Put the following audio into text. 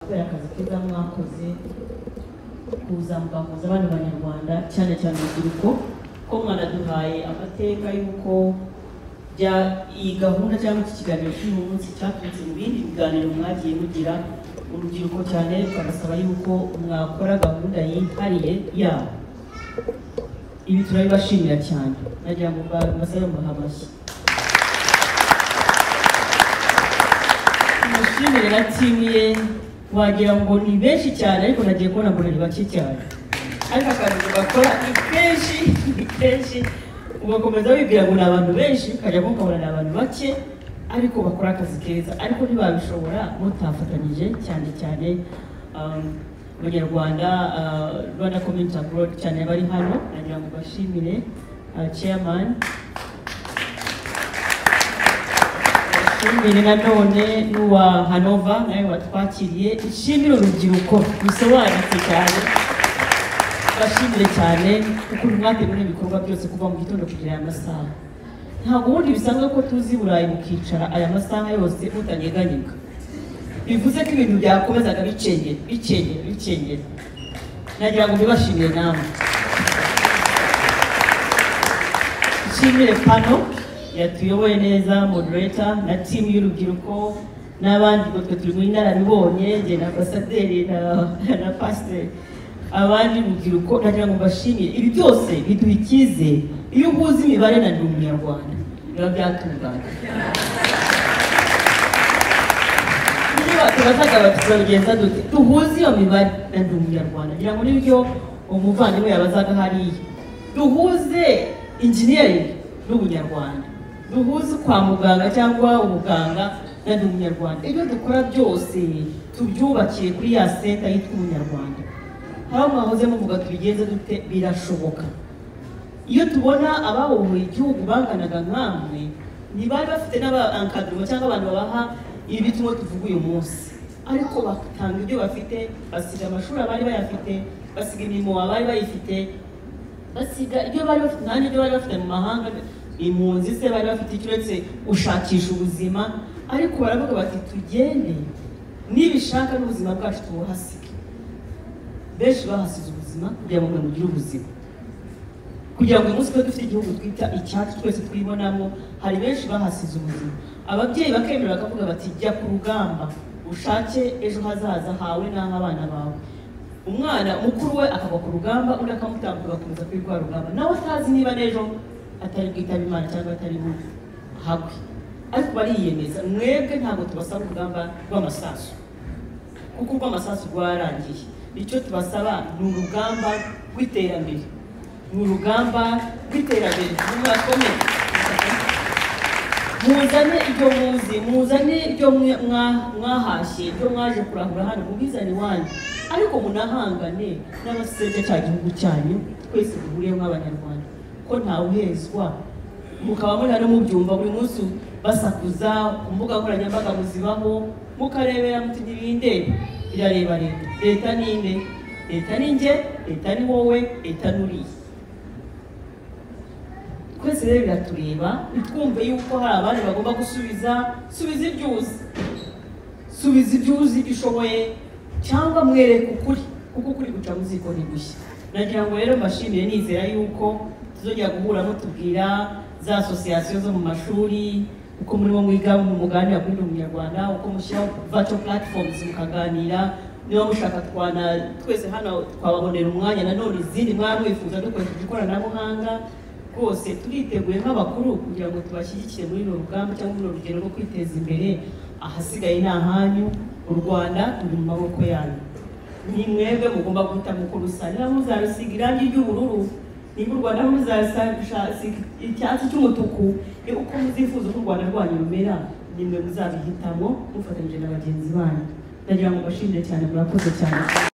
kubera akazi keza mwakoze kuza mugahuza abandi banyarwanda cyane cyane urubyiruko ko mwanaduhaye amateka y'uko iyi gahunda cyangwa iki kiganiro cy'uyu munsi cyaturutse mu bindi biganiro mwagiye mugira urubyiruko cyane bagasaba yuko mwakora gahunda yihariye yabo. Ibi turabibashimira cyane, nagira ngo mbasabe mubahe amashyi. Mushimire na timu ye, wagira ngo ni benshi cyane ariko nagiye kubona ngo ni bake cyane, ariko akazi bakora ni kenshi ugakomeza wibwira ngo ni abantu benshi ukajya mukabona ni abantu bake ariko bakora akazi keza, ariko ntibabishobora mutafatanyije cyane cyane Abanyarwanda, Rwanda community abroad cyane bari hano. Nagira ngo bashimire chairman, bashimire nanone n'uwa Hanover nawe watwakiriye, ishimire urubyiruko bisobanutse cyane, bashimire cyane kuko mwateguye ibikorwa byose kuva mu gitondo kugera aya masaha. Ntabwo ubundi bisanzwe ko tuzi Burayi mukicara aya masaha yose mutanyeganyega, bivuze ko ibintu byakomezaga bicengera. Nagira ngo bibashimire namwe. Ishimire pano yatuyoboye neza, moderator na team y'urubyiruko n'abandi ngo twe turi muri narabibonye, nge na ambasaderi na pastor abandi urubyiruko. Nagira ngo mbashimire. Ibi byose biduha icyizere iyo uhuza imibare na ndi umunyarwanda biba byatungana. Tubazaga abagenza dute duhuze iyo mibare na ndi umunyarwanda, ngira ngo nibyo umuvandimwe yabazaga hariya. Duhuze engineering n'ubunyarwanda, duhuze kwa muganga cyangwa ubuganga na ndi umunyarwanda. Ibyo dukora byose tubyubakiye kuri ya center yitwa umunyarwanda. Aho mwahoze muvuga tubigenze dute, birashoboka. Iyo tubona ababohoye igihugu banganaga nkamwe, ntibari bafite n'aba-encadrement cyangwa abantu babaha ibi bituma tuvuga uyu munsi, ariko batanga ibyo bafite, basiga amashuri abari bayafite, basiga imirimo abari bayifite, basiga ibyo bari bafite nta n'ibyo bari bafite mu mahanga, impunzi se bari bafite uretse ushakisha ubuzima, ariko baravuga bati tugende nibishaka n'ubuzima bwacu tubuhasige. Benshi bahasize ubuzima kugira ngo mugire ubuzima, kugira ngo uyu munsi dufite igihugu twita icyacu twese twibonamo. Hari benshi bahasize ubuzima, ababyeyi bakemera bakavuga bati jya ku rugamba ushake ejo hazaza hawe n'abana bawe. Umwana mukuru we akagwa ku rugamba, undi akamutambuka agakomeza kuri rwa rugamba, nawe atazi niba n'ejo atari bwitaba Imana cyangwa atari buhagwe, ariko bariyemeza. Mwebwe ntabwo tubasaba urugamba rw'amasasu kuko urw'amasasu rwarangiye. Icyo tubasaba ni urugamba rw'iterambere, ni urugamba rw'iterambere. Murakomeye, muzane ibyo muzi, muzane ibyo mwahashye, ibyo mwaje kurahura hano mubizane iwanyu, ariko munahangane n'abasebya cya gihugu cyanyu. Twese duhuriyeho nk'abanyarwanda ko ntawuhezwa. Mukaba muri hano mubyumva buri munsi basakuza ku mbuga nkoranyambaga muzibaho, mukarebera muti ntibindebe. Birareba leta. Leta ni inde? Leta ni nge, leta ni wowe, leta nuriye. Twese rero biratureba, bitwumve yuko hari abandi bagomba gusubiza ibyuzi, subiza ibyuzi bishoboye, cyangwa mwereke ukuri kuko ukuri guca muziko ntigushya. Nagira ngo rero mbashimire, nizera yuko tuzongera guhura mutubwira za association zo mu mashuri, uko murimo mwiga mu muganira kuri umunyarwanda, uko mushyiraho virtual platforms mukaganira. Niba mushaka twese hano twababonera umwanya nanone izindi mwifuza dukoresheje ikoranabuhanga. Rwose turiteguye nk'abakuru kugira ngo tubashyigikire muri uru rugamba cyangwa muri urugero rwo kwiteza imbere. Ahasigaye ni ahanyu, u Rwanda ruri mu maboko yanyu. Ni mwebwe mugomba guhitamo uko rusa. Niba muzarusiga irangi ry'ubururu, niba u Rwanda muzarusiga icyatsi cy'umutuku, uko muzifuza ko u Rwanda rwanyu rumera, nimwe muzabihitamo mufatanyije na bagenzi banyu. Nagira ngo mbashimire cyane, murakoze cyane.